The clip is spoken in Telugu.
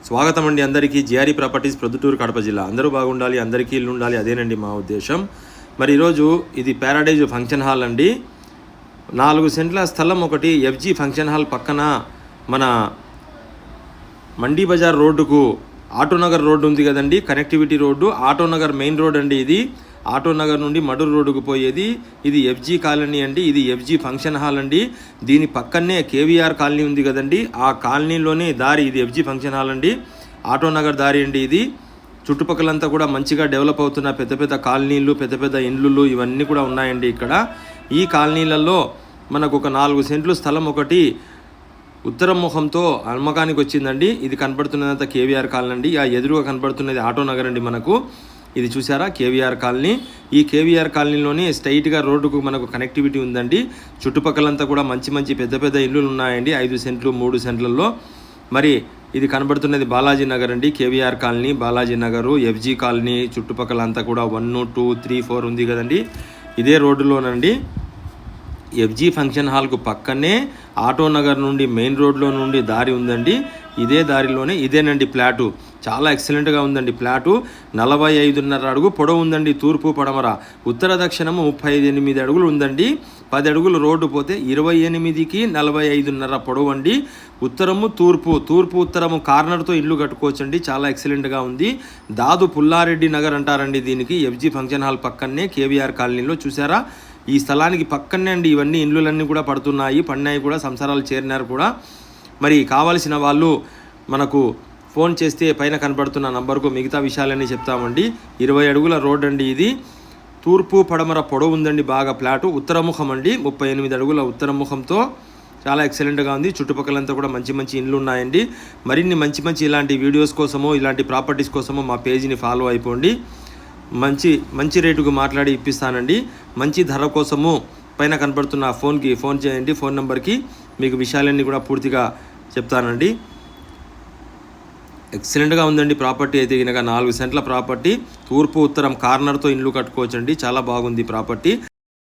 స్వాగతం అండి అందరికీ. జిఆర్ఈ ప్రాపర్టీస్ ప్రొద్దుటూరు కడప జిల్లా. అందరూ బాగుండాలి, అందరికీ ఇల్లు ఉండాలి, అదేనండి మా ఉద్దేశం. మరి ఈరోజు ఇది ప్యారడైజ్ ఫంక్షన్ హాల్ అండి. 4 సెంట్ల స్థలం ఒకటి ఎఫ్జీ ఫంక్షన్ హాల్ పక్కన మన మండీ బజార్ రోడ్డుకు ఆటోనగర్ రోడ్డు ఉంది కదండి, connectivity road, Autonagar main road అండి. ఇది ఆటోనగర్ నుండి మడూరు రోడ్డుకు పోయేది. ఇది ఎఫ్జీ కాలనీ అండి, ఇది ఎఫ్జీ ఫంక్షన్ హాల్ అండి. దీని పక్కనే కేవీఆర్ కాలనీ ఉంది కదండి, ఆ కాలనీలోనే దారి ఇది ఎఫ్జీ ఫంక్షన్ హాల్ అండి. ఆటోనగర్ దారి అండి ఇది. చుట్టుపక్కలంతా కూడా మంచిగా డెవలప్ అవుతున్న పెద్ద పెద్ద కాలనీలు, పెద్ద పెద్ద ఇండ్లు ఇవన్నీ కూడా ఉన్నాయండి ఇక్కడ. ఈ కాలనీలలో మనకు ఒక 4 సెంట్లు స్థలం ఒకటి ఉత్తరం ముఖంతో అమ్మకానికి వచ్చిందండి. ఇది కనబడుతున్నదంతా కేవీఆర్ కాలనీ అండి. ఆ ఎదురుగా కనబడుతున్నది ఆటోనగర్ అండి మనకు. ఇది చూసారా కేవీఆర్ కాలనీ. ఈ కేవీఆర్ కాలనీలోనే స్ట్రైట్గా రోడ్డుకు మనకు కనెక్టివిటీ ఉందండి. చుట్టుపక్కలంతా కూడా మంచి పెద్ద పెద్ద ఇల్లులు ఉన్నాయండి, 5 సెంట్లు 3 సెంట్లలో. మరి ఇది కనబడుతున్నది బాలాజీ నగర్ అండి, KVR colony, Balaji Nagar, FG colony. చుట్టుపక్కలంతా కూడా 1, 2, 3, 4 ఉంది కదండి. ఇదే రోడ్డులోనండి ఎఫ్జీ ఫంక్షన్ హాల్కు పక్కనే ఆటోనగర్ నుండి మెయిన్ రోడ్లో నుండి దారి ఉందండి. ఇదే దారిలోనే ఇదేనండి ప్లాటు. చాలా ఎక్సలెంట్గా ఉందండి ప్లాటు. 45.5 అడుగు పొడవు ఉందండి. తూర్పు పడమర ఉత్తర దక్షిణము 38 అడుగులు ఉందండి. 10 అడుగులు రోడ్డు పోతే 28కి 45.5 పొడవు అండి. ఉత్తరము తూర్పు ఉత్తరము కార్నర్తో ఇల్లు కట్టుకోవచ్చండి. చాలా ఎక్సలెంట్గా ఉంది. దాదు పుల్లారెడ్డి నగర్ అంటారండి దీనికి. ఎఫ్జీ ఫంక్షన్ హాల్ పక్కనే కేవీఆర్ కాలనీలో చూసారా. ఈ స్థలానికి పక్కనే అండి ఇవన్నీ ఇండ్లన్నీ కూడా పడినాయి కూడా, సంసారాలు చేరినారు కూడా. మరి కావాల్సిన వాళ్ళు మనకు ఫోన్ చేస్తే పైన కనబడుతున్న నంబర్కు మిగతా విషయాలన్నీ చెప్తామండి. 20 అడుగుల రోడ్ అండి ఇది. తూర్పు పడమర పొడవు ఉందండి బాగా ప్లాటు. ఉత్తరముఖం అండి, 38 అడుగుల ఉత్తరముఖంతో చాలా ఎక్సలెంట్గా ఉంది. చుట్టుపక్కలంతా కూడా మంచి ఇండ్లు ఉన్నాయండి. మరిన్ని మంచి ఇలాంటి వీడియోస్ కోసమో ఇలాంటి ప్రాపర్టీస్ కోసమో మా పేజీని ఫాలో అయిపోండి. మంచి రేటుకు మాట్లాడి ఇప్పిస్తానండి. మంచి ధర కోసము పైన కనబడుతున్న ఫోన్కి ఫోన్ చేయండి. ఫోన్ నెంబర్కి మీకు విషయాలన్నీ కూడా పూర్తిగా చెప్తానండి. ఎక్సలెంట్గా ఉందండి ప్రాపర్టీ అయితే కనుక. 4 సెంట్ల ప్రాపర్టీ, తూర్పు ఉత్తరం కార్నర్తో ఇల్లు కట్టుకోవచ్చండి. చాలా బాగుంది ప్రాపర్టీ.